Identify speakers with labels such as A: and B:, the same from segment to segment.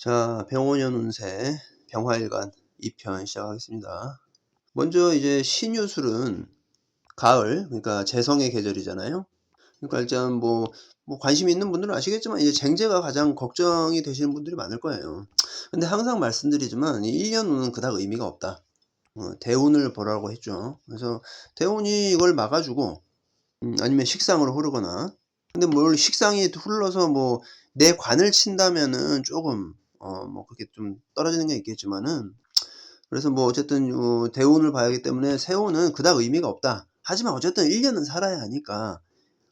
A: 자, 병원연 운세 병화일간 2편 시작하겠습니다. 먼저 이제 신유술은 가을, 그러니까 재성의 계절이잖아요. 그러니까 일단 뭐 관심 있는 분들은 아시겠지만 이제 쟁제가 가장 걱정이 되시는 분들이 많을 거예요. 근데 항상 말씀드리지만 이 1년 운은 그닥 의미가 없다. 대운을 보라고 했죠. 그래서 대운이 이걸 막아주고 아니면 식상으로 흐르거나, 근데 뭘 식상이 흘러서 뭐 내 관을 친다면은 조금 뭐 그렇게 좀 떨어지는 게 있겠지만은, 그래서 뭐 어쨌든 대운을 봐야 하기 때문에 세운은 그닥 의미가 없다. 하지만 어쨌든 1 년은 살아야 하니까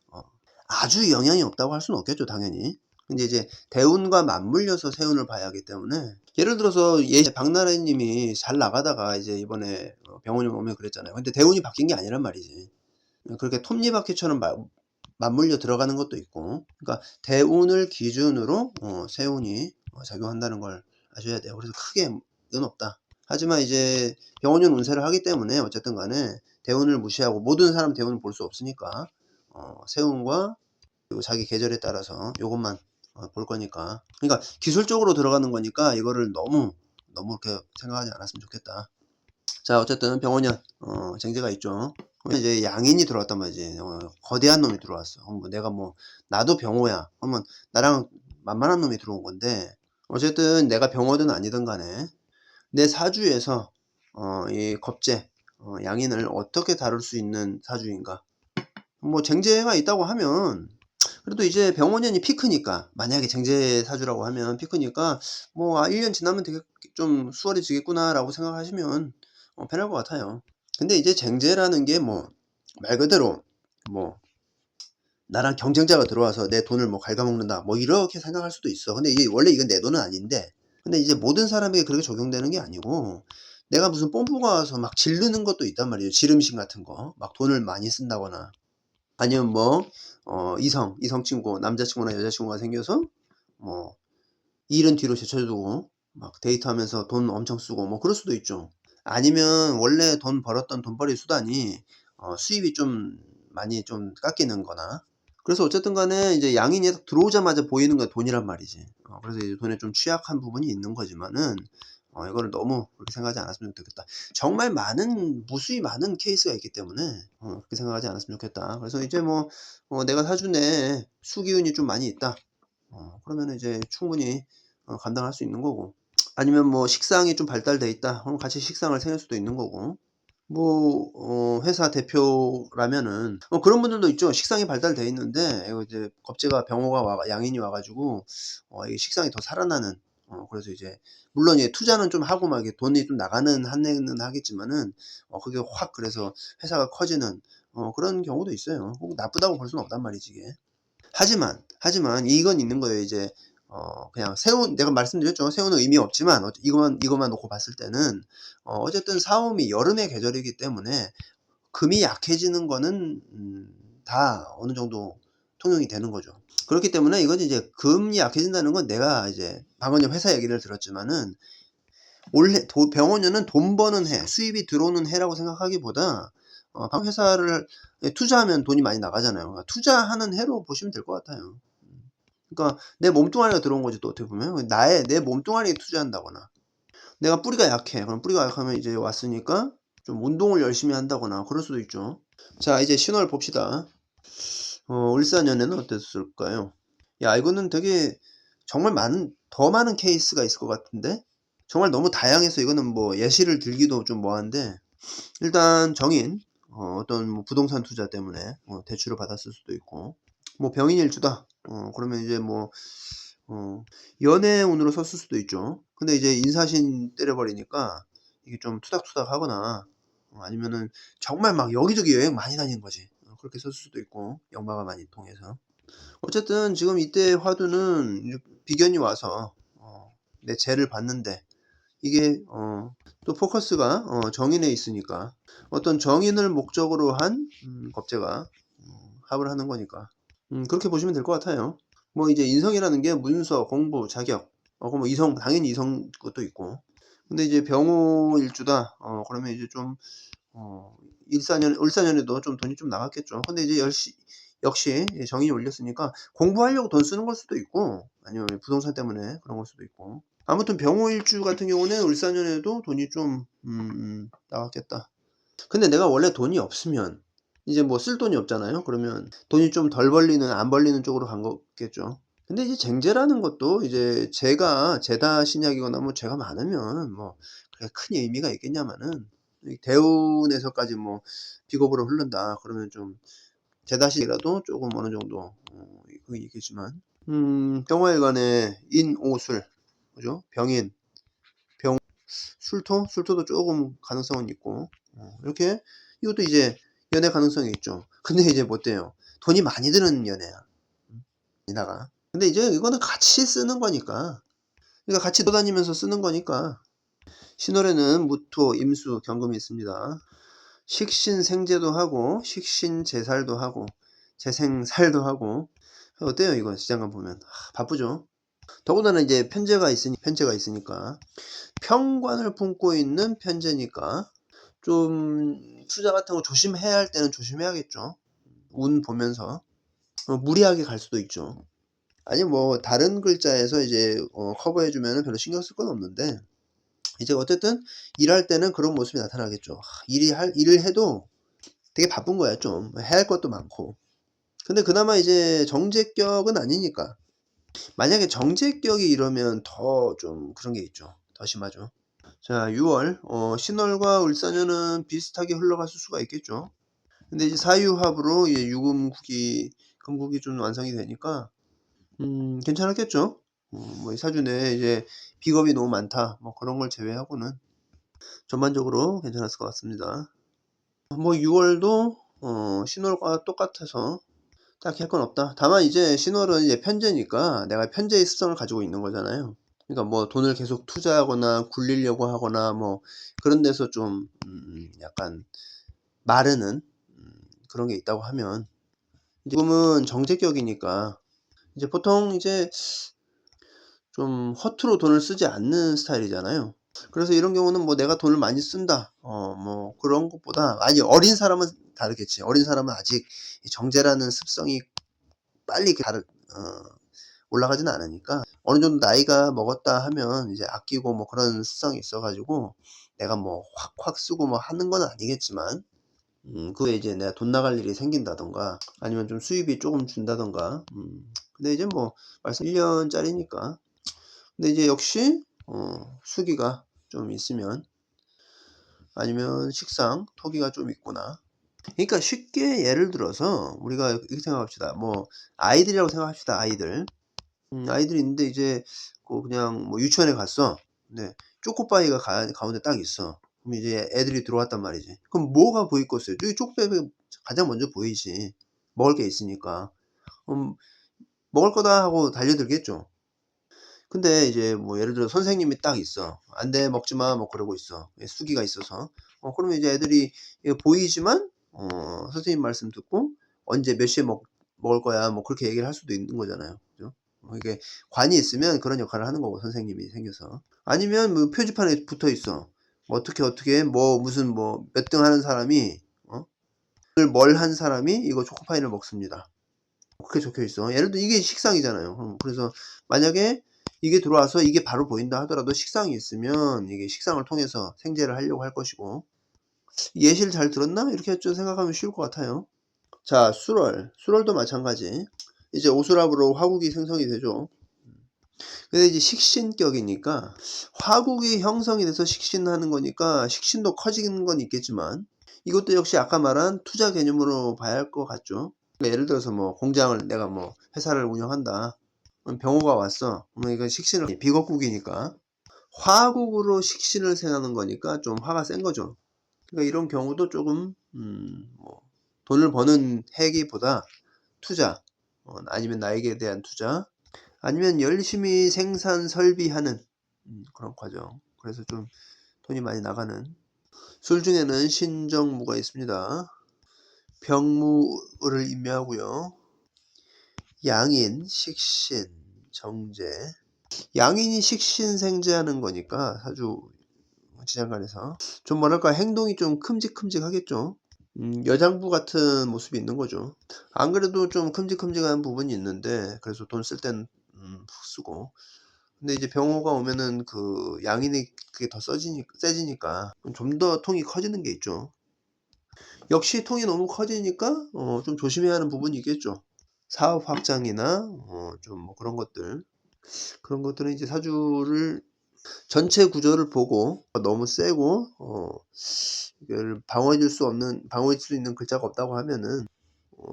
A: 어 아주 영향이 없다고 할 수는 없겠죠, 당연히. 근데 이제 대운과 맞물려서 세운을 봐야 하기 때문에, 예를 들어서 박나래 님이 잘 나가다가 이제 이번에 병원에 오면 그랬잖아요. 근데 대운이 바뀐 게 아니란 말이지. 그렇게 톱니바퀴처럼 맞물려 들어가는 것도 있고, 그러니까 대운을 기준으로 세운이 작용한다는 걸 아셔야 돼요. 그래서 크게는 없다. 하지만 이제 병원년 운세를 하기 때문에 어쨌든 간에 대운을 무시하고, 모든 사람 대운을 볼 수 없으니까 세운과 그리고 자기 계절에 따라서 요것만 볼 거니까, 그러니까 기술적으로 들어가는 거니까 이거를 너무 이렇게 생각하지 않았으면 좋겠다. 자, 어쨌든 병원년 쟁제가 있죠. 그러면 이제 양인이 들어왔단 말이지. 거대한 놈이 들어왔어. 뭐 내가 뭐 나도 병호야. 그러면 나랑 만만한 놈이 들어온 건데, 어쨌든 내가 병호든 아니든 간에 내 사주에서 이 겁재 양인을 어떻게 다룰 수 있는 사주인가. 뭐 쟁제가 있다고 하면, 그래도 이제 병원년이 피크니까, 만약에 쟁제 사주라고 하면 피크니까 뭐 1년 지나면 되게 좀 수월해지겠구나 라고 생각하시면 편할 것 같아요. 근데 이제 쟁제라는 게 뭐 말 그대로 뭐 나랑 경쟁자가 들어와서 내 돈을 뭐 갉아먹는다 뭐 이렇게 생각할 수도 있어. 근데 이게 원래 이건 내 돈은 아닌데, 근데 이제 모든 사람에게 그렇게 적용되는 게 아니고, 내가 무슨 뽐뿌가 와서 막 지르는 것도 있단 말이에요. 지름신 같은 거 막 돈을 많이 쓴다거나, 아니면 뭐 이성 친구, 남자친구나 여자친구가 생겨서 뭐 일은 뒤로 제쳐두고 막 데이트하면서 돈 엄청 쓰고 뭐 그럴 수도 있죠. 아니면 원래 돈 벌었던 돈벌이 수단이 수입이 좀 많이 좀 깎이는 거나. 그래서 어쨌든 간에 이제 양인이 딱 들어오자마자 보이는 건 돈이란 말이지. 그래서 이제 돈에 좀 취약한 부분이 있는 거지만은 이거를 너무 그렇게 생각하지 않았으면 좋겠다. 정말 무수히 많은 케이스가 있기 때문에 그렇게 생각하지 않았으면 좋겠다. 그래서 이제 뭐 내가 사주내 수기운이 좀 많이 있다. 그러면은 이제 충분히 감당할 수 있는 거고, 아니면 뭐 식상이 좀 발달돼 있다. 그럼 같이 식상을 생길 수도 있는 거고, 뭐 회사 대표라면은 그런 분들도 있죠. 식상이 발달돼 있는데 이거 이제 겁재가 병호가 양인이 와 가지고 이게 식상이 더 살아나는, 그래서 이제 물론 이제 투자는 좀 하고 막 이게 돈이 좀 나가는 한해는 하겠지만은 그게 확 그래서 회사가 커지는 그런 경우도 있어요. 꼭 나쁘다고 볼 수는 없단 말이지 이게. 하지만 이건 있는 거예요. 이제 그냥 세운, 내가 말씀드렸죠. 세운은 의미 없지만 이것만 놓고 봤을 때는 어쨌든 사오미 여름의 계절이기 때문에 금이 약해지는 거는 다 어느 정도 통용이 되는 거죠. 그렇기 때문에 이건 이제 금이 약해진다는 건, 내가 이제 방금 전 회사 얘기를 들었지만은 올해 병원년은 돈 버는 해, 수입이 들어오는 해라고 생각하기보다 방금 회사를 투자하면 돈이 많이 나가잖아요. 그러니까 투자하는 해로 보시면 될 것 같아요. 그러니까 내 몸뚱아리가 들어온 거지, 또 어떻게 보면 내 몸뚱아리에 투자한다거나, 내가 뿌리가 약해, 그럼 뿌리가 약하면 이제 왔으니까 좀 운동을 열심히 한다거나 그럴 수도 있죠. 자, 이제 신호를 봅시다. 을사년에는 어땠을까요? 야, 이거는 되게 정말 더 많은 케이스가 있을 것 같은데, 정말 너무 다양해서 이거는 뭐 예시를 들기도 좀 뭐한데, 일단 정인, 어떤 뭐 부동산 투자 때문에 대출을 받았을 수도 있고, 뭐 병인일주다. 그러면 이제 뭐 연애 운으로 섰을 수도 있죠. 근데 이제 인사신 때려버리니까 이게 좀 투닥투닥 하거나, 아니면은 정말 막 여기저기 여행 많이 다니는 거지. 그렇게 섰을 수도 있고, 연마가 많이 통해서. 어쨌든 지금 이때 화두는 비견이 와서 내 재를 봤는데, 이게 또 포커스가 정인에 있으니까, 어떤 정인을 목적으로 한 겁재가 합을 하는 거니까 그렇게 보시면 될 것 같아요. 뭐 이제 인성이라는 게 문서, 공부, 자격, 그럼 뭐 이성, 당연히 이성 것도 있고. 근데 이제 병호 일주다. 그러면 이제 좀 을사년에도 좀 돈이 좀 나갔겠죠. 근데 이제 역시 정인이 올렸으니까 공부하려고 돈 쓰는 걸 수도 있고, 아니면 부동산 때문에 그런 걸 수도 있고. 아무튼 병호일주 같은 경우는 을사년에도 돈이 좀 나왔겠다. 근데 내가 원래 돈이 없으면 이제 뭐 쓸 돈이 없잖아요. 그러면 돈이 좀 덜 벌리는 안 벌리는 쪽으로 간 거겠죠. 근데 이제 쟁제라는 것도 이제 제가 제다 신약이거나 뭐 제가 많으면 뭐 그렇게 큰 의미가 있겠냐마는 대운에서까지 뭐 비겁으로 흐른다 그러면 좀 제다식이라도 조금 어느 정도 그 얘기지만 병화일간에 인오술 그죠? 병인 병 술토도 조금 가능성은 있고 이렇게 이것도 이제 연애 가능성이 있죠. 근데 이제 뭐 어때요? 돈이 많이 드는 연애야. 이나가. 근데 이제 이거는 같이 쓰는 거니까. 그러니까 같이 돌아다니면서 쓰는 거니까. 신월에는 무토, 임수, 경금이 있습니다. 식신생제도 하고 식신제살도 하고 재생살도 하고 어때요 이거 시장관 보면 바쁘죠. 더군다나 이제 편제가 있으니까 편관을 품고 있는 편제니까 좀 투자 같은 거 조심해야 할 때는 조심해야겠죠. 운 보면서 무리하게 갈 수도 있죠. 아니 뭐 다른 글자에서 이제 커버해주면 별로 신경 쓸 건 없는데 이제 어쨌든 일할 때는 그런 모습이 나타나겠죠. 일을 해도 되게 바쁜 거야. 좀 해야 할 것도 많고. 근데 그나마 이제 정제격은 아니니까. 만약에 정제격이 이러면 더 좀 그런 게 있죠. 더 심하죠. 자 6월 신월과 을사년은 비슷하게 흘러갈 수가 있겠죠. 근데 이제 사유합으로 이제 유금국이 금국이 좀 완성이 되니까 괜찮았겠죠. 뭐 사주에 이제 비겁이 너무 많다 뭐 그런 걸 제외하고는 전반적으로 괜찮았을 것 같습니다. 뭐 6월도 신월과 똑같아서 딱히 할 건 없다. 다만 이제 신월은 이제 편제니까 내가 편제의 습성을 가지고 있는 거잖아요. 그러니까 뭐 돈을 계속 투자하거나 굴리려고 하거나 뭐 그런 데서 좀 약간 마르는 그런 게 있다고 하면 지금은 정제격이니까 이제 보통 이제 좀 허투루 돈을 쓰지 않는 스타일이잖아요. 그래서 이런 경우는 뭐 내가 돈을 많이 쓴다 뭐 그런 것보다 아니 어린 사람은 다르겠지. 어린 사람은 아직 정제라는 습성이 빨리 올라가지는 않으니까 어느 정도 나이가 먹었다 하면 이제 아끼고 뭐 그런 습성이 있어 가지고 내가 뭐 확확 쓰고 뭐 하는 건 아니겠지만 그 후에 이제 내가 돈 나갈 일이 생긴다던가 아니면 좀 수입이 조금 준다던가 근데 이제 뭐 말씀 1년짜리니까 근데 이제 역시 수기가 좀 있으면 아니면 식상 토기가 좀 있구나. 그러니까 쉽게 예를 들어서 우리가 이렇게 생각합시다. 뭐 아이들이라고 생각합시다. 아이들이 있는데 이제 그냥 뭐 유치원에 갔어. 근데 초코바이가 가운데 딱 있어. 그럼 이제 애들이 들어왔단 말이지. 그럼 뭐가 보이겠어요? 여기 초코바이가 가장 먼저 보이지. 먹을 게 있으니까. 먹을 거다 하고 달려들겠죠. 근데 이제 뭐 예를 들어 선생님이 딱 있어. 안 돼, 먹지 마. 뭐 그러고 있어. 수기가 있어서. 그러면 이제 애들이 보이지만, 선생님 말씀 듣고 언제 몇 시에 먹을 거야. 뭐 그렇게 얘기를 할 수도 있는 거잖아요. 그죠? 이게 관이 있으면 그런 역할을 하는 거고, 선생님이 생겨서. 아니면 뭐 표지판에 붙어 있어. 뭐 어떻게, 뭐 무슨 뭐 몇 등 하는 사람이, 뭘 한 사람이 이거 초코파이를 먹습니다. 그렇게 적혀 있어. 예를 들어 이게 식상이잖아요. 그래서 만약에 이게 들어와서 이게 바로 보인다 하더라도 식상이 있으면 이게 식상을 통해서 생제를 하려고 할 것이고 예시를 잘 들었나? 이렇게 좀 생각하면 쉬울 것 같아요. 자, 수월도 마찬가지. 이제 오수랍으로 화국이 생성이 되죠. 근데 이제 식신격이니까 화국이 형성이 돼서 식신하는 거니까 식신도 커지는 건 있겠지만 이것도 역시 아까 말한 투자 개념으로 봐야 할 것 같죠. 그러니까 예를 들어서 뭐 공장을 내가 뭐 회사를 운영한다. 병호가 왔어. 그러면 이건 식신을 비겁국이니까 화국으로 식신을 생하는 거니까 좀 화가 센 거죠. 그러니까 이런 경우도 조금 뭐 돈을 버는 해기보다 투자 아니면 나에게 대한 투자 아니면 열심히 생산 설비하는 그런 과정. 그래서 좀 돈이 많이 나가는 술 중에는 신정무가 있습니다. 병무를 임야하고요. 양인, 식신, 정제. 양인이 식신생제하는 거니까 사주 지장간에서 좀 뭐랄까 행동이 좀 큼직큼직하겠죠. 여장부 같은 모습이 있는 거죠. 안 그래도 좀 큼직큼직한 부분이 있는데 그래서 돈 쓸 땐 푹 쓰고 근데 이제 병호가 오면은 그 양인이 그게 더 세지니까 좀 더 통이 커지는 게 있죠. 역시 통이 너무 커지니까 좀 조심해야 하는 부분이 있겠죠. 사업 확장이나 좀 뭐 그런 것들은 이제 사주를 전체 구조를 보고 너무 세고 이걸 방어해 줄 수 있는 글자가 없다고 하면은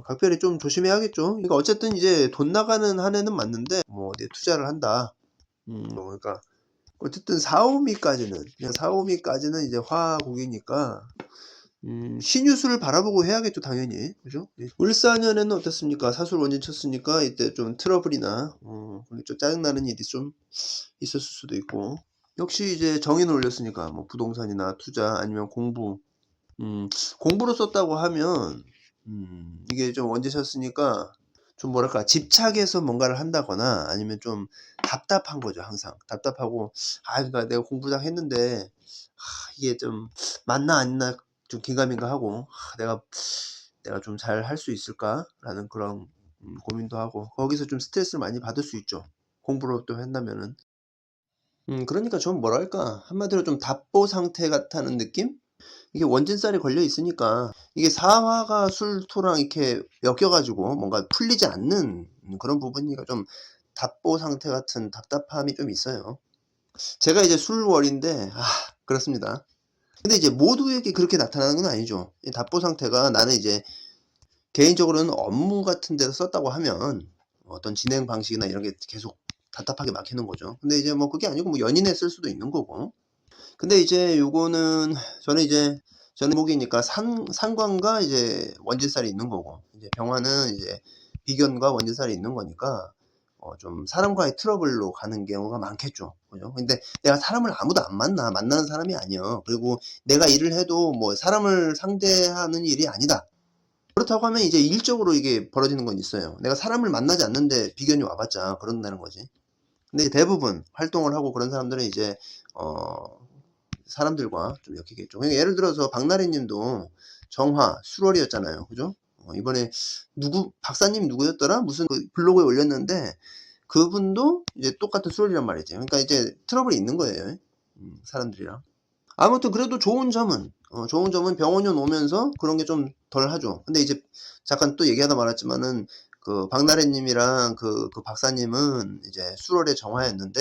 A: 각별히 좀 조심해야겠죠. 그러니까 어쨌든 이제 돈 나가는 한 해는 맞는데 뭐 어디에 투자를 한다. 그러니까 어쨌든 4-5미까지는 그냥 4-5미까지는 이제 화국이니까 신유수를 바라보고 해야겠죠, 당연히. 그죠? 예. 을사년에는 어떻습니까? 사술 원진 쳤으니까 이때 좀 트러블이나 좀 짜증나는 일이 좀 있었을 수도 있고. 역시 이제 정인을 올렸으니까 뭐 부동산이나 투자 아니면 공부. 공부로 썼다고 하면 이게 좀 원진 쳤으니까 좀 뭐랄까 집착해서 뭔가를 한다거나 아니면 좀 답답한 거죠, 항상. 답답하고 그러니까 내가 공부 다 했는데 이게 좀 맞나 아니나 좀 긴가민가하고 내가 좀 잘 할 수 있을까라는 그런 고민도 하고 거기서 좀 스트레스를 많이 받을 수 있죠. 공부로 또 한다면은. 그러니까 좀 뭐랄까 한마디로 좀 답보 상태 같다는 느낌? 이게 원진살이 걸려 있으니까 이게 사화가 술토랑 이렇게 엮여 가지고 뭔가 풀리지 않는 그런 부분이니까 좀 답보 상태 같은 답답함이 좀 있어요. 제가 이제 술월인데 그렇습니다. 근데 이제 모두에게 그렇게 나타나는 건 아니죠. 이 답보 상태가 나는 이제 개인적으로는 업무 같은 데서 썼다고 하면 어떤 진행 방식이나 이런 게 계속 답답하게 막히는 거죠. 근데 이제 뭐 그게 아니고 뭐 연인에 쓸 수도 있는 거고. 근데 이제 요거는 저는 목이니까 상관과 이제 원진살이 있는 거고 이제 병화는 이제 비견과 원진살이 있는 거니까 좀 사람과의 트러블로 가는 경우가 많겠죠. 그죠? 근데 내가 사람을 아무도 안 만나는 사람이 아니야. 그리고 내가 일을 해도 뭐 사람을 상대하는 일이 아니다. 그렇다고 하면 이제 일적으로 이게 벌어지는 건 있어요. 내가 사람을 만나지 않는데 비견이 와봤자 그런다는 거지. 근데 대부분 활동을 하고 그런 사람들은 이제 사람들과 좀 엮이겠죠. 그러니까 예를 들어서 박나래 님도 정화, 수월이었잖아요. 그죠? 이번에 박사님 누구였더라? 무슨 그 블로그에 올렸는데 그분도 이제 똑같은 수월이란 말이지. 그러니까 이제 트러블이 있는 거예요. 사람들이랑. 아무튼 그래도 좋은 점은 병원년 오면서 그런 게 좀 덜 하죠. 근데 이제 잠깐 또 얘기하다 말았지만은 그 박나래 님이랑 그 박사님은 이제 수월의 정화였는데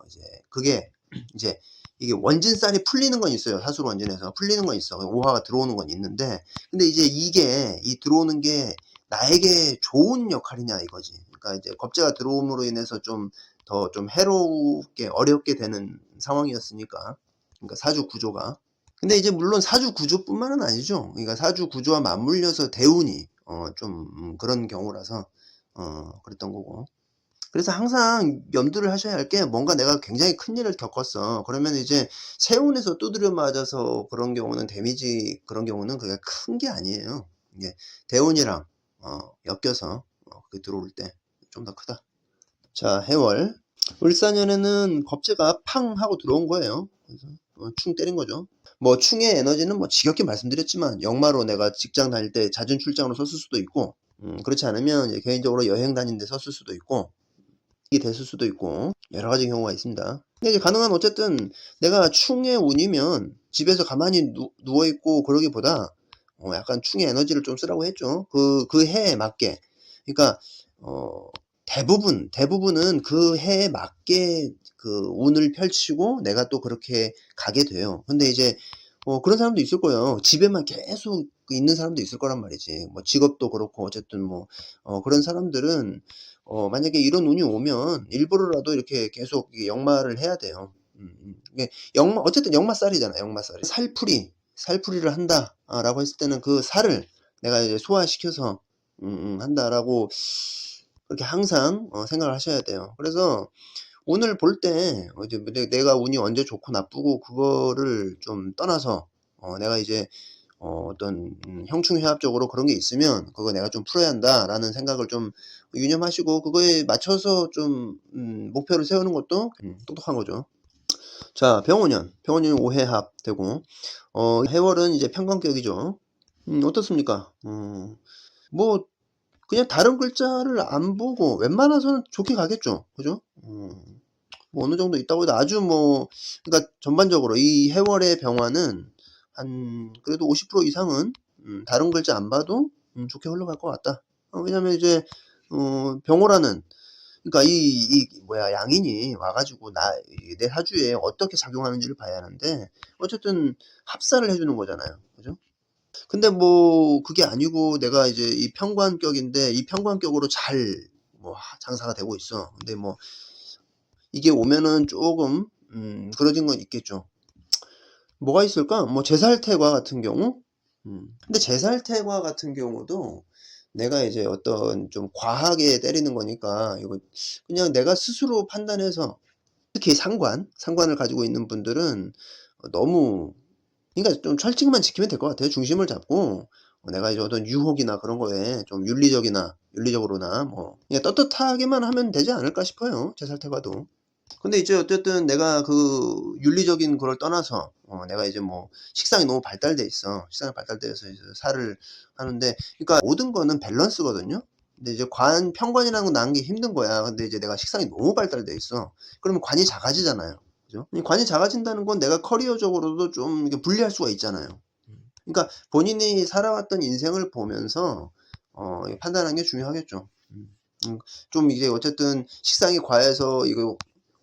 A: 이제 그게 이제 이게 원진살이 풀리는 건 있어요. 사술 원진에서 풀리는 건 있어. 오화가 들어오는 건 있는데 근데 이제 이게 이 들어오는 게 나에게 좋은 역할이냐 이거지. 그러니까 이제 겁재가 들어옴으로 인해서 좀 더 좀 해롭게 어렵게 되는 상황이었으니까. 그러니까 사주 구조가. 근데 이제 물론 사주 구조뿐만은 아니죠. 그러니까 사주 구조와 맞물려서 대운이 좀 그런 경우라서 그랬던 거고. 그래서 항상 염두를 하셔야 할 게 뭔가 내가 굉장히 큰 일을 겪었어. 그러면 이제 세운에서 두드려 맞아서 그런 경우는 데미지 그런 경우는 그게 큰 게 아니에요. 이게 대운이랑 엮여서 그게 들어올 때 좀 더 크다. 자, 해월. 을사년에는 겁재가 팡 하고 들어온 거예요. 그래서 충 때린 거죠. 뭐 충의 에너지는 뭐 지겹게 말씀드렸지만 역마로 내가 직장 다닐 때 잦은 출장으로 썼을 수도 있고 그렇지 않으면 이제 개인적으로 여행 다닐 때 썼을 수도 있고 이게 됐을 수도 있고 여러 가지 경우가 있습니다. 근데 이제 가능한 어쨌든 내가 충의 운이면 집에서 가만히 누워 있고 그러기보다 약간 충의 에너지를 좀 쓰라고 했죠. 그 해에 맞게. 그러니까 대부분은 그 해에 맞게 그 운을 펼치고 내가 또 그렇게 가게 돼요. 근데 이제 그런 사람도 있을 거예요. 집에만 계속 있는 사람도 있을 거란 말이지. 뭐 직업도 그렇고 어쨌든 뭐 그런 사람들은 만약에 이런 운이 오면 일부러라도 이렇게 계속 역마를 해야 돼요. 이게 어쨌든 역마살이잖아요. 역마살. 살풀이를 한다라고 했을 때는 그 살을 내가 이제 소화시켜서 한다라고 그렇게 항상 생각을 하셔야 돼요. 그래서 운을 볼 때 이제 내가 운이 언제 좋고 나쁘고 그거를 좀 떠나서 내가 이제 어떤 형충회합적으로 그런 게 있으면 그거 내가 좀 풀어야 한다라는 생각을 좀 유념하시고 그거에 맞춰서 좀 목표를 세우는 것도 똑똑한 거죠. 자, 병원년이 5해합 되고 해월은 이제 편관격이죠. 어떻습니까? 뭐 그냥 다른 글자를 안 보고 웬만해서는 좋게 가겠죠. 그죠? 뭐 어느 정도 있다고 해도 아주 뭐, 그러니까 전반적으로 이 해월의 병화는 한 그래도 50% 이상은 다른 글자 안 봐도 좋게 흘러갈 것 같다. 왜냐면 이제 병호라는, 그러니까 이 뭐야, 양인이 와가지고 내 사주에 어떻게 작용하는지를 봐야 하는데, 어쨌든 합사를 해주는 거잖아요. 그죠? 근데 뭐 그게 아니고 내가 이제 이 편관격인데 이 편관격으로 잘 뭐 장사가 되고 있어. 근데 뭐 이게 오면은 조금 그러진 건 있겠죠. 뭐가 있을까? 뭐 제살태과 같은 경우. 근데 제살태과 같은 경우도 내가 이제 어떤 좀 과하게 때리는 거니까 이거 그냥 내가 스스로 판단해서, 특히 상관을 가지고 있는 분들은 너무, 그러니까 좀 철칙만 지키면 될 것 같아요. 중심을 잡고 내가 이제 어떤 유혹이나 그런 거에 좀 윤리적으로나 뭐 그냥 떳떳하게만 하면 되지 않을까 싶어요. 제살태과도. 근데 이제 어쨌든 내가 그 윤리적인 거를 떠나서 내가 이제 뭐 식상이 너무 발달돼 있어. 식상이 발달돼서 이제 살을 하는데, 그러니까 모든 거는 밸런스거든요. 근데 이제 편관이라는 건 나는 게 힘든 거야. 근데 이제 내가 식상이 너무 발달돼 있어. 그러면 관이 작아지잖아요. 그죠? 이 관이 작아진다는 건 내가 커리어적으로도 좀 이렇게 불리할 수가 있잖아요. 그러니까 본인이 살아왔던 인생을 보면서 판단하는 게 중요하겠죠. 좀 이제 어쨌든 식상이 과해서 이거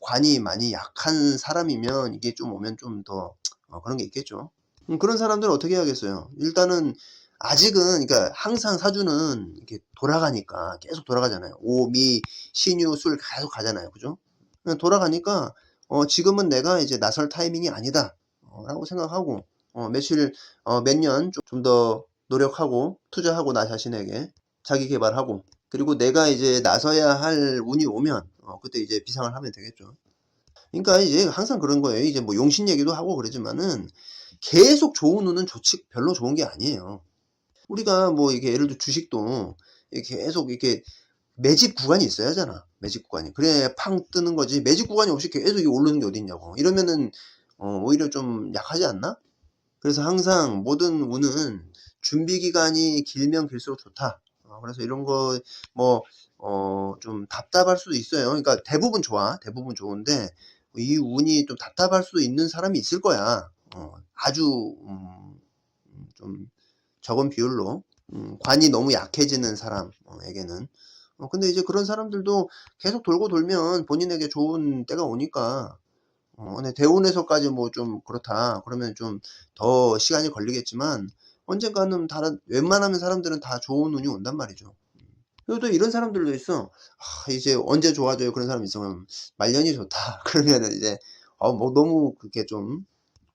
A: 관이 많이 약한 사람이면 이게 좀 오면 좀 더 그런 게 있겠죠. 그런 사람들은 어떻게 해야겠어요? 일단은 아직은, 그러니까 항상 사주는 이렇게 돌아가니까 계속 돌아가잖아요. 오미 신유 술 계속 가잖아요. 그죠? 그냥 돌아가니까 지금은 내가 이제 나설 타이밍이 아니다 라고 생각하고 며칠 몇 년 좀 더 노력하고 투자하고 나 자신에게 자기 개발하고, 그리고 내가 이제 나서야 할 운이 오면 그때 이제 비상을 하면 되겠죠. 그러니까 이제 항상 그런 거예요. 이제 뭐 용신 얘기도 하고 그러지만은 계속 좋은 운은 별로 좋은 게 아니에요. 우리가 뭐 이게 예를 들어 주식도 이렇게 계속 이렇게 매집 구간이 있어야 하잖아. 매집 구간이. 그래 팡 뜨는 거지. 매집 구간이 없이 계속 이게 오르는 게 어디 있냐고. 이러면은 오히려 좀 약하지 않나? 그래서 항상 모든 운은 준비 기간이 길면 길수록 좋다. 그래서 이런 거 뭐 좀 답답할 수도 있어요. 그러니까 대부분 좋아. 대부분 좋은데 이 운이 좀 답답할 수도 있는 사람이 있을 거야. 아주 좀 적은 비율로 관이 너무 약해지는 사람에게는. 근데 이제 그런 사람들도 계속 돌고 돌면 본인에게 좋은 때가 오니까. 근데 대운에서까지 뭐 좀 그렇다 그러면 좀 더 시간이 걸리겠지만 언젠가는 웬만하면 사람들은 다 좋은 운이 온단 말이죠. 그리고 또 이런 사람들도 있어. 이제 언제 좋아져요? 그런 사람이 있어. 그럼 말년이 좋다. 그러면은 이제 뭐 너무 그렇게 좀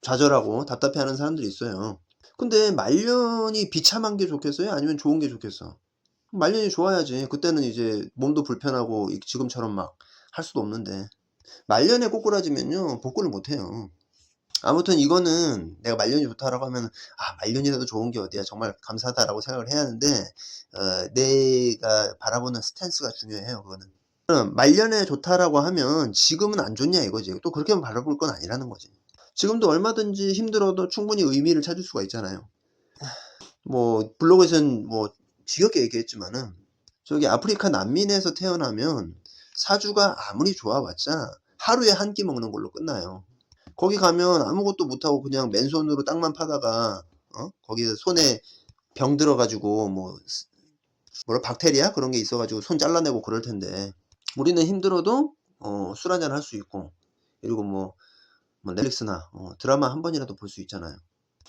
A: 좌절하고 답답해하는 사람들이 있어요. 근데 말년이 비참한 게 좋겠어요? 아니면 좋은 게 좋겠어? 말년이 좋아야지. 그때는 이제 몸도 불편하고 지금처럼 막 할 수도 없는데. 말년에 꼬꾸라지면요 복구를 못 해요. 아무튼 이거는 내가 말년이 좋다라고 하면 말년이라도 좋은 게 어디야, 정말 감사하다라고 생각을 해야 하는데 내가 바라보는 스탠스가 중요해요. 그거는 말년에 좋다라고 하면 지금은 안 좋냐 이거지. 또 그렇게만 바라볼 건 아니라는 거지. 지금도 얼마든지 힘들어도 충분히 의미를 찾을 수가 있잖아요. 뭐 블로그에서는 뭐 지겹게 얘기했지만은 저기 아프리카 난민에서 태어나면 사주가 아무리 좋아봤자 하루에 한 끼 먹는 걸로 끝나요. 거기 가면 아무것도 못하고 그냥 맨손으로 땅만 파다가 거기서 손에 병 들어가지고 뭐 뭐라 박테리아 그런 게 있어가지고 손 잘라내고 그럴 텐데, 우리는 힘들어도 술 한잔 할 수 있고, 그리고 뭐 넷플릭스나 드라마 한 번이라도 볼 수 있잖아요.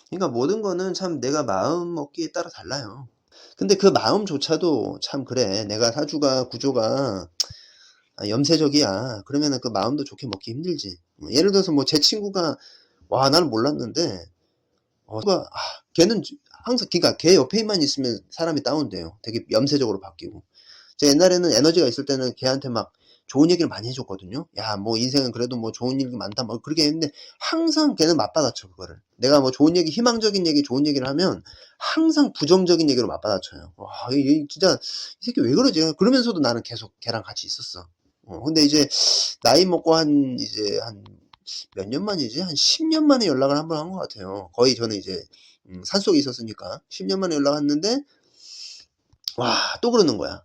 A: 그러니까 모든 거는 참 내가 마음 먹기에 따라 달라요. 근데 그 마음조차도 참 그래. 내가 사주가 구조가 염세적이야. 그러면은 그 마음도 좋게 먹기 힘들지. 예를 들어서 뭐 제 친구가 나는 몰랐는데 누가 걔는 항상, 그러니까 걔 옆에만 있으면 사람이 다운돼요. 되게 염세적으로 바뀌고. 제가 옛날에는 에너지가 있을 때는 걔한테 막 좋은 얘기를 많이 해줬거든요. 야, 뭐 인생은 그래도 뭐 좋은 일이 많다, 뭐 그렇게 했는데 항상 걔는 맞받아쳐 그거를. 내가 뭐 좋은 얘기, 희망적인 얘기, 좋은 얘기를 하면 항상 부정적인 얘기로 맞받아쳐요. 와, 진짜 이 새끼 왜 그러지? 그러면서도 나는 계속 걔랑 같이 있었어. 근데 이제 나이 먹고 이제 한 몇 년 만이지? 한 10년 만에 연락을 한 번 한 것 같아요. 거의 저는 이제 산속에 있었으니까 10년 만에 연락했는데 또 그러는 거야.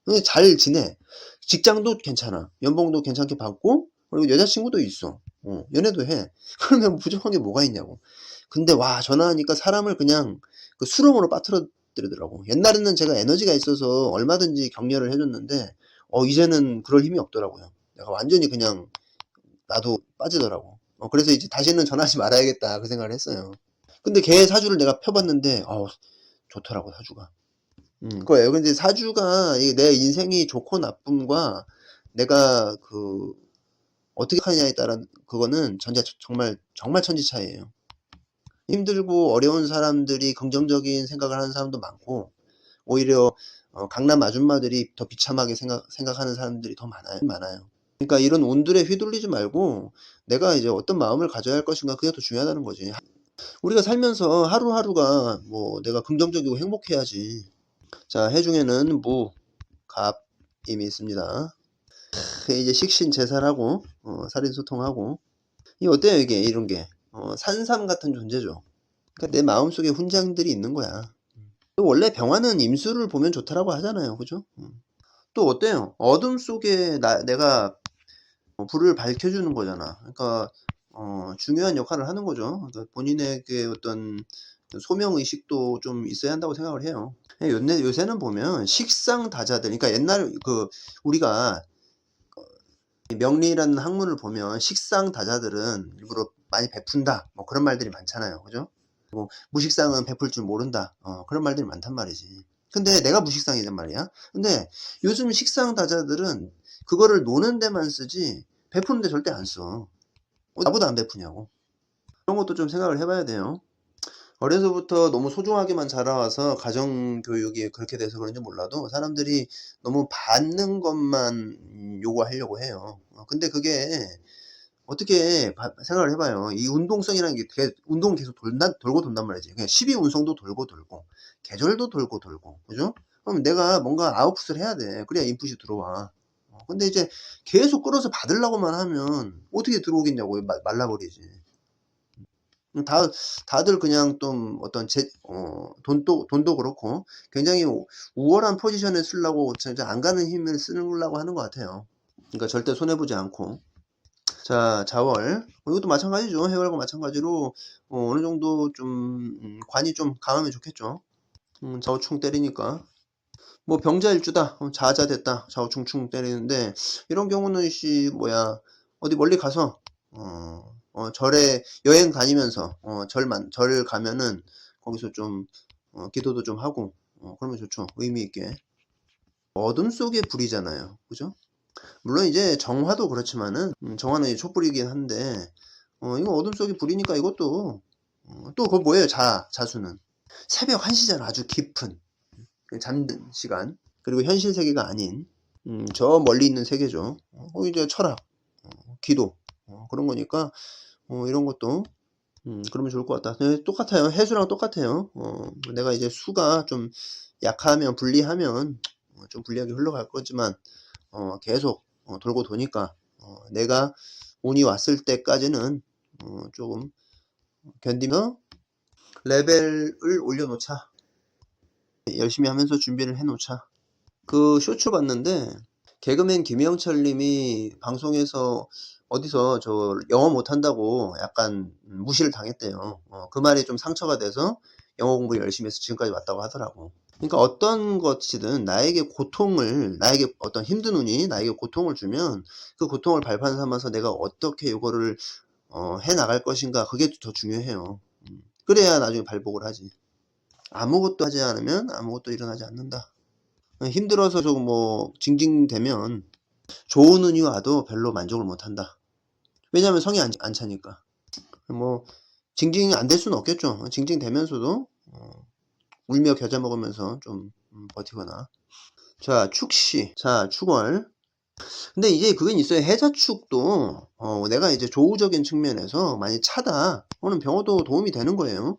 A: 근데 잘 지내. 직장도 괜찮아. 연봉도 괜찮게 받고, 그리고 여자친구도 있어. 연애도 해. 그러면 부족한 게 뭐가 있냐고. 근데 와, 전화하니까 사람을 그냥 그 수렁으로 빠뜨려더라고. 옛날에는 제가 에너지가 있어서 얼마든지 격려를 해줬는데, 이제는 그럴 힘이 없더라고요. 내가 완전히 그냥 나도 빠지더라고. 그래서 이제 다시는 전화하지 말아야겠다 그 생각을 했어요. 근데 걔 사주를 내가 펴봤는데 좋더라고 사주가. 그거예요. 근데 사주가 내 인생이 좋고 나쁨과 내가 어떻게 하냐에 따른 그거는 정말 정말 천지차이예요. 힘들고 어려운 사람들이 긍정적인 생각을 하는 사람도 많고, 오히려 강남 아줌마들이 더 비참하게 생각하는 사람들이 더 많아요. 그러니까 이런 운들에 휘둘리지 말고 내가 이제 어떤 마음을 가져야 할 것인가, 그게 더 중요하다는 거지. 우리가 살면서 하루하루가 뭐 내가 긍정적이고 행복해야지. 자, 해중에는 무, 갑임이 있습니다. 이제 식신제살하고 살인소통하고, 이 어때요 이게 이런 게 산삼 같은 존재죠. 그러니까 내 마음속에 훈장들이 있는 거야. 원래 병화는 임수를 보면 좋다라고 하잖아요, 그죠? 또 어때요? 어둠 속에 내가 불을 밝혀주는 거잖아. 그러니까 중요한 역할을 하는 거죠. 그러니까 본인에게 어떤 소명 의식도 좀 있어야 한다고 생각을 해요. 요새는 보면 식상다자들, 그러니까 옛날 우리가 명리라는 학문을 보면 식상다자들은 일부러 많이 베푼다, 뭐 그런 말들이 많잖아요, 그죠? 뭐 무식상은 베풀 줄 모른다, 그런 말들이 많단 말이지. 근데 내가 무식상이란 말이야. 근데 요즘 식상다자들은 그거를 노는 데만 쓰지 베푸는 데 절대 안 써. 나보다 안 베푸냐고. 그런 것도 좀 생각을 해봐야 돼요. 어려서부터 너무 소중하게만 자라와서 가정교육이 그렇게 돼서 그런지 몰라도 사람들이 너무 받는 것만 요구하려고 해요. 근데 그게 어떻게 생각을 해봐요. 이 운동성이라는 게 운동은 계속 돌고 돈단 말이지. 그냥 12운성도 돌고 계절도 돌고 그죠? 그럼 내가 뭔가 아웃풋을 해야 돼. 그래야 인풋이 들어와. 근데 이제 계속 끌어서 받으려고만 하면 어떻게 들어오겠냐고. 말라버리지. 다들 그냥 좀 어떤 돈도 그렇고 굉장히 우월한 포지션에 쓰려고 진짜 안 가는 힘을 쓰려고 하는 것 같아요. 그러니까 절대 손해보지 않고. 자, 자월. 이것도 마찬가지죠. 해월과 마찬가지로 어느 정도 좀 관이 좀 강하면 좋겠죠. 좌우충 때리니까. 뭐 병자일주다. 자자됐다. 좌우충충 때리는데 이런 경우는 어디 멀리 가서 절에 여행 다니면서 절 가면은 거기서 좀 기도도 좀 하고 그러면 좋죠. 의미 있게. 어둠 속의 불이잖아요, 그죠? 물론 이제 정화도 그렇지만은 정화는 이제 촛불이긴 한데 이거 어둠 속의 불이니까 이것도 또 그거 뭐예요? 자수는 새벽 1시잖아. 아주 깊은 잠든 시간, 그리고 현실 세계가 아닌 저 멀리 있는 세계죠. 이제 철학, 기도 그런 거니까 이런 것도 그러면 좋을 것 같다. 네, 똑같아요. 해수랑 똑같아요. 내가 이제 수가 좀 약하면 불리하면 좀 불리하게 흘러갈 거지만 계속 돌고 도니까 내가 운이 왔을 때까지는 조금 견디며 레벨을 올려놓자. 열심히 하면서 준비를 해놓자. 그 쇼츠 봤는데 개그맨 김영철 님이 방송에서 어디서 저 영어 못한다고 약간 무시를 당했대요. 그 말이 좀 상처가 돼서 영어 공부 열심히 해서 지금까지 왔다고 하더라고. 그러니까 어떤 것이든 나에게 어떤 힘든 운이 나에게 고통을 주면 그 고통을 발판 삼아서 내가 어떻게 이거를 해 나갈 것인가, 그게 더 중요해요. 그래야 나중에 발복을 하지. 아무것도 하지 않으면 아무것도 일어나지 않는다. 힘들어서 조금 징징대면 좋은 운이 와도 별로 만족을 못한다. 왜냐하면 성이 안 차니까. 징징 안 될 수는 없겠죠. 징징대면서도 울며 겨자 먹으면서 좀 버티거나. 자, 축시. 자, 축월. 근데 이제 그건 있어요. 해자축도 내가 이제 조우적인 측면에서 많이 차다. 오는 병어도 도움이 되는 거예요.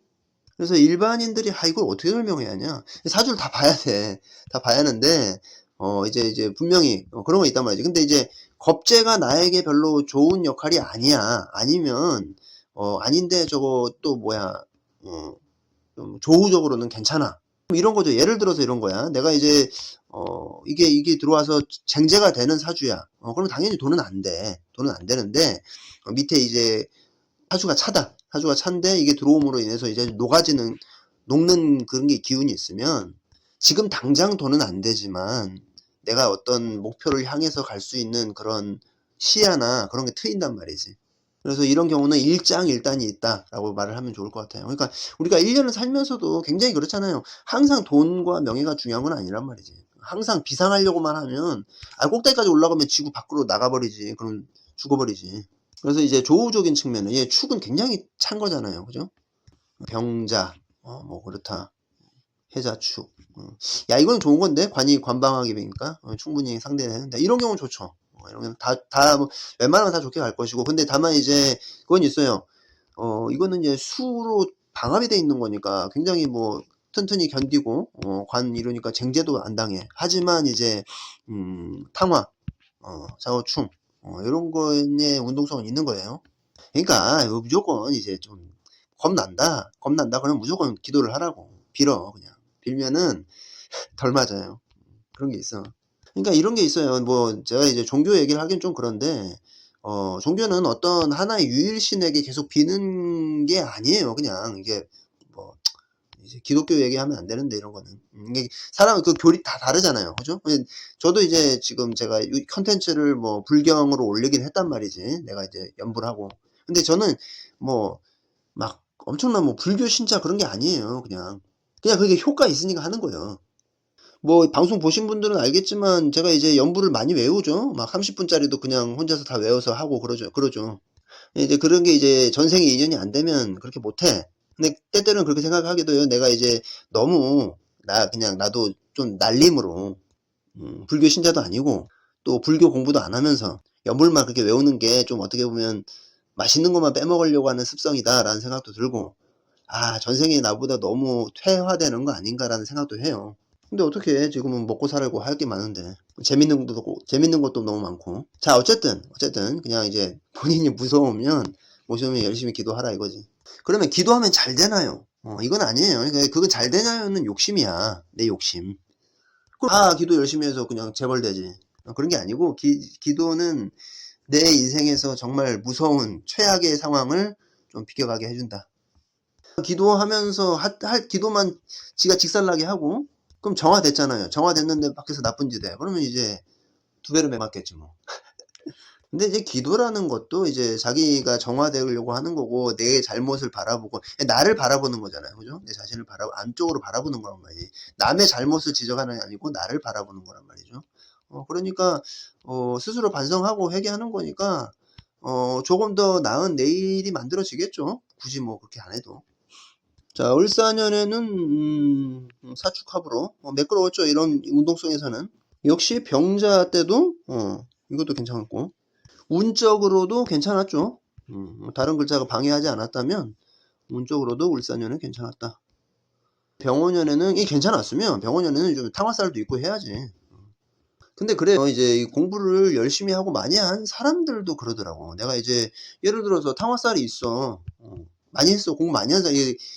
A: 그래서 일반인들이 이걸 어떻게 설명해야 하냐. 사주를 다 봐야 돼. 다 봐야 하는데 이제 분명히 그런 거 있단 말이지. 근데 이제 겁재가 나에게 별로 좋은 역할이 아니야. 아니면 아닌데 저거 또 좀 조우적으로는 괜찮아. 이런 거죠. 예를 들어서 이런 거야. 내가 이제 이게 들어와서 쟁제가 되는 사주야. 그럼 당연히 돈은 안 돼. 돈은 안 되는데, 밑에 이제 사주가 차다. 사주가 찬데 이게 들어옴으로 인해서 이제 녹는 그런 게 기운이 있으면 지금 당장 돈은 안 되지만 내가 어떤 목표를 향해서 갈 수 있는 그런 시야나 그런 게 트인단 말이지. 그래서 이런 경우는 일장일단이 있다라고 말을 하면 좋을 것 같아요. 그러니까 우리가 1년을 살면서도 굉장히 그렇잖아요. 항상 돈과 명예가 중요한 건 아니란 말이지. 항상 비상하려고만 하면 꼭대기까지 올라가면 지구 밖으로 나가버리지. 그럼 죽어버리지. 그래서 이제 조우적인 측면은 축은 굉장히 찬 거잖아요. 그죠? 병자 뭐 그렇다. 해자축. 야, 이건 좋은 건데 관방하기니까 충분히 상대되는데 이런 경우는 좋죠. 이런 경우는 뭐 웬만하면 다 좋게 갈 것이고, 근데 다만 이제 그건 있어요. 이거는 이제 수로 방합이 돼 있는 거니까 굉장히 뭐 튼튼히 견디고 관 이루니까 쟁제도 안 당해. 하지만 이제 탕화, 좌우충 이런 거에 운동성은 있는 거예요. 그러니까 무조건 이제 좀 겁난다 그러면 무조건 기도를 하라고 빌어. 그냥 빌면은 덜 맞아요. 그런 게 있어. 그러니까 이런 게 있어요. 뭐 제가 이제 종교 얘기를 하긴 좀 그런데 종교는 어떤 하나의 유일신에게 계속 비는 게 아니에요. 그냥 이게 뭐 이제 기독교 얘기하면 안 되는데 이런 거는 이게 사람 그 교리 다 다르잖아요. 그죠? 저도 이제 지금 제가 컨텐츠를 뭐 불경으로 올리긴 했단 말이지. 내가 이제 연구를 하고. 근데 저는 뭐 막 엄청난 뭐 불교 신자 그런 게 아니에요. 그냥 그게 효과 있으니까 하는 거예요. 뭐 방송 보신 분들은 알겠지만 제가 이제 연부를 많이 외우죠. 막 30분짜리도 그냥 혼자서 다 외워서 하고 그러죠. 이제 그런 게 이제 전생에 인연이 안 되면 그렇게 못해. 근데 때때로는 그렇게 생각하기도 해요. 내가 이제 너무 나도 좀 날림으로 불교 신자도 아니고 또 불교 공부도 안 하면서 연불만 그렇게 외우는 게 좀 어떻게 보면 맛있는 것만 빼먹으려고 하는 습성이다라는 생각도 들고, 전생에 나보다 너무 퇴화되는 거 아닌가라는 생각도 해요. 근데 어떻게 지금은 먹고 살고 할 게 많은데 재밌는 것도 너무 많고. 자, 어쨌든 그냥 이제 본인이 무서우면 열심히 기도하라 이거지. 그러면 기도하면 잘 되나요? 이건 아니에요. 그러니까 그건 잘 되냐는 욕심이야. 내 욕심. 기도 열심히 해서 그냥 재벌되지. 그런 게 아니고 기도는 내 인생에서 정말 무서운 최악의 상황을 좀 비껴가게 해준다. 기도하면서 기도만 지가 직살나게 하고 그럼 정화됐잖아요. 정화됐는데 밖에서 나쁜 짓 해. 그러면 이제 두 배로 매맞겠지 뭐. 근데 이제 기도라는 것도 이제 자기가 정화되려고 하는 거고 내 잘못을 바라보고 나를 바라보는 거잖아요. 그죠? 내 자신을 안쪽으로 바라보는 거란 말이지. 남의 잘못을 지적하는 게 아니고 나를 바라보는 거란 말이죠. 그러니까 스스로 반성하고 회개하는 거니까 조금 더 나은 내일이 만들어지겠죠. 굳이 뭐 그렇게 안 해도. 자, 을사년에는 사축합으로 매끄러웠죠. 이런 운동성에서는. 역시 병자 때도 이것도 괜찮았고 운적으로도 괜찮았죠. 다른 글자가 방해하지 않았다면 운적으로도 을사년은 괜찮았다. 병원년에는 괜찮았으면 병원년에는 좀 탕화살도 있고 해야지. 근데 그래요. 이제 공부를 열심히 하고 많이 한 사람들도 그러더라고. 내가 이제 예를 들어서 탕화살이 있어. 많이 했어. 공부 많이 한 사람.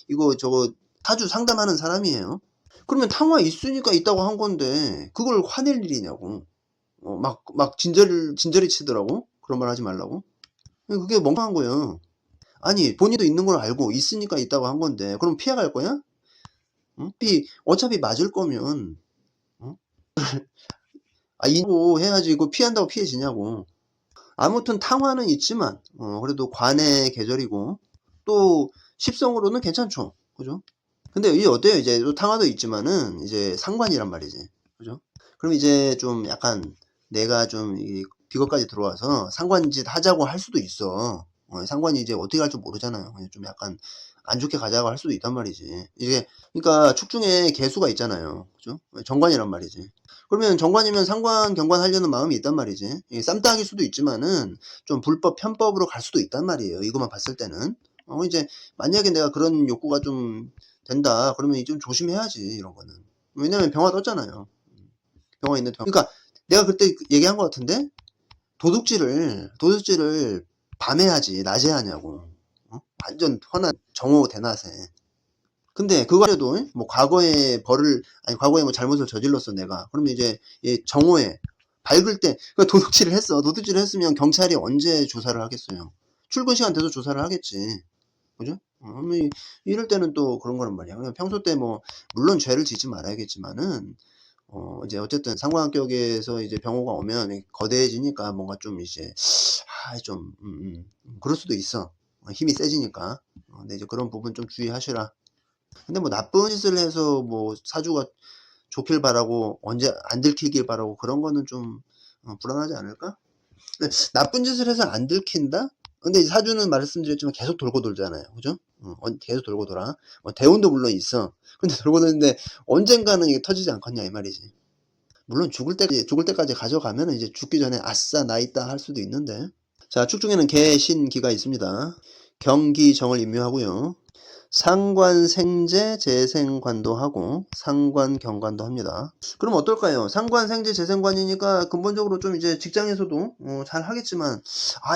A: 이거 저거 타주 상담하는 사람이에요. 그러면 탕화 있으니까 있다고 한 건데 그걸 화낼 일이냐고. 막 진저리 치더라고. 그런 말 하지 말라고. 그게 멍청한 거예요. 아니 본인도 있는 걸 알고 있으니까 있다고 한 건데 그럼 피해갈 거야? 응? 어차피 맞을 거면 이거 해야지. 이거 피한다고 피해지냐고. 아무튼 탕화는 있지만 그래도 관의 계절이고 또 십성으로는 괜찮죠. 그죠? 근데 이게 어때요? 이제 또 탕화도 있지만은 이제 상관이란 말이지. 그죠? 그럼 이제 좀 약간 내가 좀 비거까지 들어와서 상관짓 하자고 할 수도 있어. 상관이 이제 어떻게 할 줄 모르잖아요. 좀 약간 안 좋게 가자고 할 수도 있단 말이지. 이게 그러니까 축 중에 개수가 있잖아요. 그죠? 정관이란 말이지. 그러면 정관이면 상관, 경관 하려는 마음이 있단 말이지. 쌈딱일 수도 있지만은 좀 불법, 편법으로 갈 수도 있단 말이에요. 이것만 봤을 때는. 이제 만약에 내가 그런 욕구가 좀 된다. 그러면 좀 조심해야지, 이런 거는. 왜냐면 병화 떴잖아요. 병화 있는데. 그러니까 내가 그때 얘기한 것 같은데 도둑질을 밤에 하지 낮에 하냐고. 완전 훤한 정오 대낮에. 근데 그거라도 뭐 과거에 과거에 뭐 잘못을 저질렀어 내가. 그러면 이제 정오에 밝을 때 그러니까 도둑질을 했어. 도둑질을 했으면 경찰이 언제 조사를 하겠어요? 출근 시간 돼서 조사를 하겠지. 그죠? 이럴 때는 또 그런 거란 말이야. 그냥 평소 때 뭐 물론 죄를 짓지 말아야겠지만은 이제 어쨌든 상관격에서 이제 병호가 오면 거대해지니까 뭔가 좀 이제 좀 그럴 수도 있어. 힘이 세지니까. 근데 이제 그런 부분 좀 주의하시라. 근데 뭐 나쁜 짓을 해서 뭐 사주가 좋길 바라고 언제 안 들키길 바라고 그런 거는 좀 불안하지 않을까? 근데 나쁜 짓을 해서 안 들킨다? 근데 사주는 말씀드렸지만 계속 돌고 돌잖아요. 그죠? 계속 돌고 돌아. 대운도 물론 있어. 근데 돌고 도는데 언젠가는 이게 터지지 않겠냐 이 말이지. 물론 죽을 때까지 가져가면 이제 죽기 전에 아싸 나 있다 할 수도 있는데. 자, 축 중에는 개, 신, 기가 있습니다. 경기, 정을 임묘하고요. 상관, 생재, 재생관도 하고 상관, 경관도 합니다. 그럼 어떨까요? 상관, 생재, 재생관이니까 근본적으로 좀 이제 직장에서도 잘 하겠지만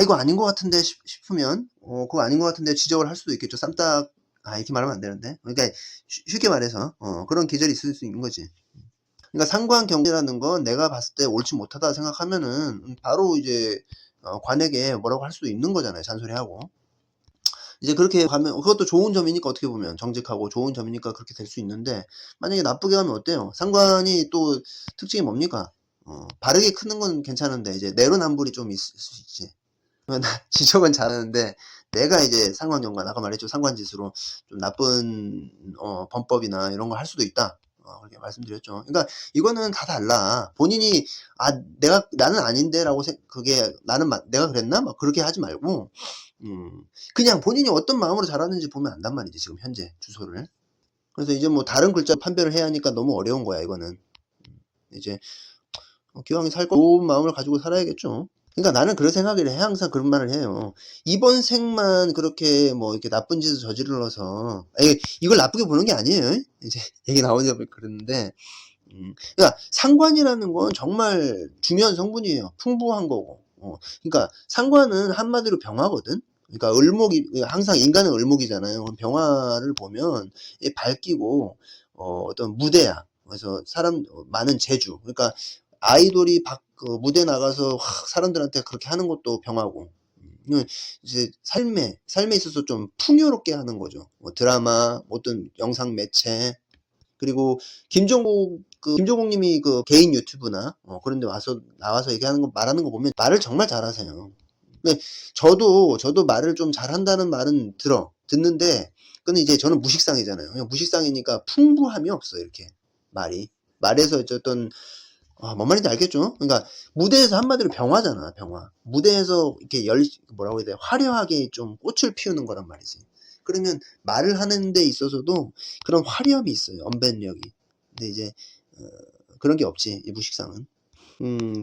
A: 이거 아닌 것 같은데 싶으면 그거 아닌 것 같은데 지적을 할 수도 있겠죠. 쌈딱 이렇게 말하면 안 되는데 그러니까 쉽게 말해서 그런 계절이 있을 수 있는 거지. 그러니까 상관 경제라는 건 내가 봤을 때 옳지 못하다 생각하면은 바로 이제 관에게 뭐라고 할 수도 있는 거잖아요. 잔소리하고. 이제 그렇게 가면 그것도 좋은 점이니까 어떻게 보면 정직하고 좋은 점이니까 그렇게 될 수 있는데 만약에 나쁘게 가면 어때요? 상관이 또 특징이 뭡니까? 바르게 크는 건 괜찮은데 이제 내로남불이 좀 있을 수 있지. 지적은 잘하는데 내가 이제 상관경관 아까 말했죠. 상관짓으로 좀 나쁜 범법이나 이런 걸 할 수도 있다. 그렇게 말씀드렸죠. 그러니까 이거는 다 달라. 본인이 나는 아닌데라고 그게 내가 그랬나? 막 그렇게 하지 말고 그냥 본인이 어떤 마음으로 잘하는지 보면 안단 말이지 지금 현재 주소를. 그래서 이제 뭐 다른 글자 판별을 해야 하니까 너무 어려운 거야 이거는. 이제 기왕에 살 거 좋은 마음을 가지고 살아야겠죠. 그러니까 나는 그런 생각을 해. 항상 그런 말을 해요. 이번 생만 그렇게 뭐 이렇게 나쁜 짓을 저질러서 이걸 나쁘게 보는 게 아니에요. 이제 얘기 나오자 그랬는데 그러니까 상관이라는 건 정말 중요한 성분이에요. 풍부한 거고. 그러니까 상관은 한마디로 병화거든. 그러니까 항상 인간은 을목이잖아요. 병화를 보면 밝기고 어떤 무대야. 그래서 사람 많은 재주. 그러니까 아이돌이 무대 나가서 사람들한테 그렇게 하는 것도 병화고. 이제 삶에 있어서 좀 풍요롭게 하는 거죠. 뭐 드라마, 어떤 영상 매체, 그리고 김종국님이 그 개인 유튜브나 그런 데 나와서 말하는 거 보면 말을 정말 잘하세요. 근데 저도 말을 좀 잘한다는 말은 듣는데 근데 이제 저는 무식상이잖아요. 그냥 무식상이니까 풍부함이 없어요. 이렇게 말에서 어쨌든 뭔 말인지 알겠죠? 그러니까 무대에서 한마디로 병화잖아, 병화. 무대에서 이렇게 뭐라고 해야 돼? 화려하게 좀 꽃을 피우는 거란 말이지. 그러면 말을 하는 데 있어서도 그런 화려함이 있어요. 언변력이. 근데 이제 그런 게 없지, 이 무식상은.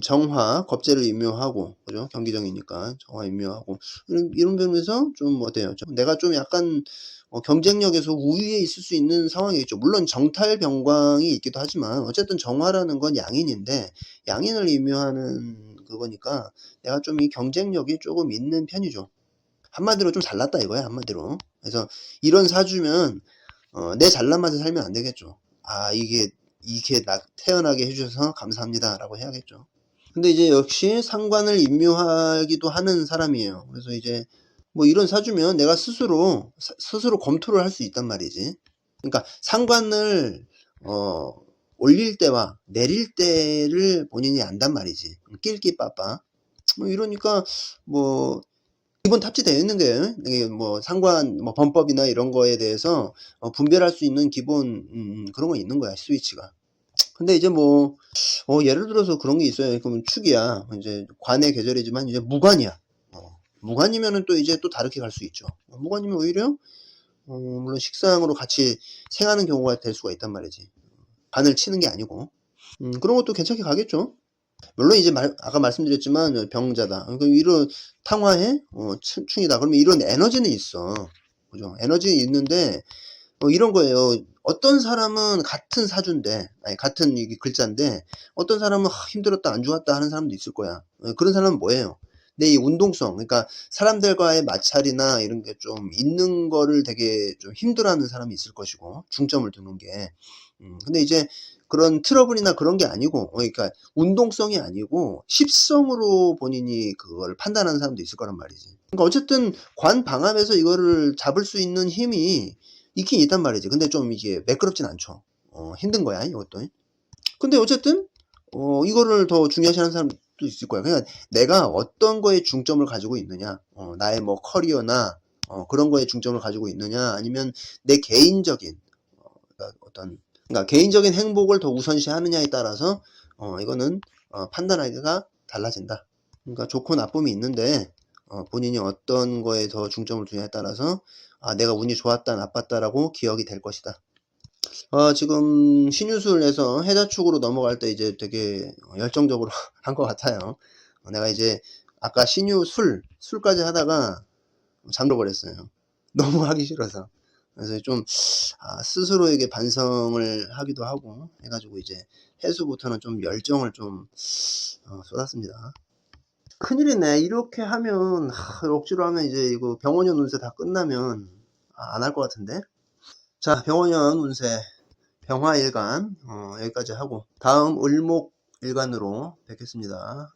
A: 정화, 겁재를 임묘하고, 그죠? 경기정이니까 정화 임묘하고 이런 면에서 좀 어때요? 내가 좀 약간 경쟁력에서 우위에 있을 수 있는 상황이겠죠. 물론 정탈병광이 있기도 하지만 어쨌든 정화라는 건 양인인데 양인을 임묘하는 그거니까 내가 좀 이 경쟁력이 조금 있는 편이죠. 한마디로 좀 잘났다 이거야, 한마디로. 그래서 이런 사주면 내 잘난 맛에 살면 안 되겠죠. 이게 나 태어나게 해주셔서 감사합니다 라고 해야겠죠. 근데 이제 역시 상관을 임묘하기도 하는 사람이에요. 그래서 이제 뭐 이런 사주면 내가 스스로 검토를 할 수 있단 말이지. 그러니까 상관을 올릴 때와 내릴 때를 본인이 안단 말이지. 낄끼빠빠. 뭐 이러니까 뭐 기본 탑재되어 있는 거예요. 이게 뭐 상관 뭐 범법이나 이런 거에 대해서 분별할 수 있는 기본 그런 거 있는 거야, 스위치가. 근데 이제 뭐 예를 들어서 그런 게 있어요. 그러면 축이야. 이제 관의 계절이지만 이제 무관이야. 무관이면은 또 이제 또 다르게 갈 수 있죠. 무관이면 오히려 물론 식상으로 같이 생하는 경우가 될 수가 있단 말이지. 반을 치는 게 아니고. 그런 것도 괜찮게 가겠죠. 물론 이제 아까 말씀드렸지만 병자다. 그러니까 이런 탕화해 충이다. 그러면 이런 에너지는 있어. 그죠? 에너지는 있는데 이런 거예요. 어떤 사람은 같은 사주인데, 같은 글자인데, 어떤 사람은 힘들었다, 안 좋았다 하는 사람도 있을 거야. 그런 사람은 뭐예요? 근데 이 운동성, 그러니까 사람들과의 마찰이나 이런 게 좀 있는 거를 되게 좀 힘들어하는 사람이 있을 것이고, 중점을 두는 게. 근데 이제 그런 트러블이나 그런 게 아니고, 그러니까 운동성이 아니고 십성으로 본인이 그걸 판단하는 사람도 있을 거란 말이지. 그러니까 어쨌든 관 방암에서 이거를 잡을 수 있는 힘이 있긴 있단 말이지. 근데 좀 이게 매끄럽진 않죠. 힘든 거야, 이것도. 근데 어쨌든 이거를 더 중요시하는 사람도 있을 거야. 그냥 내가 어떤 거에 중점을 가지고 있느냐, 나의 뭐 커리어나 그런 거에 중점을 가지고 있느냐, 아니면 내 개인적인 그러니까 그러니까 개인적인 행복을 더 우선시하느냐에 따라서 이거는 판단하기가 달라진다. 그러니까 좋고 나쁨이 있는데 본인이 어떤 거에 더 중점을 두냐에 따라서 내가 운이 좋았다 나빴다라고 기억이 될 것이다. 지금 신유술에서 해자축으로 넘어갈 때 이제 되게 열정적으로 한 것 같아요. 내가 이제 아까 술까지 하다가 잠들어버렸어요. 너무 하기 싫어서. 그래서 좀 스스로에게 반성을 하기도 하고 해가지고 이제 해수부터는 좀 열정을 좀 쏟았습니다. 큰일이네. 이렇게 하면 억지로 하면 이제 이거 병원년 운세 다 끝나면 안 할 것 같은데. 자, 병원년 운세 병화일간 여기까지 하고 다음 을목일간으로 뵙겠습니다.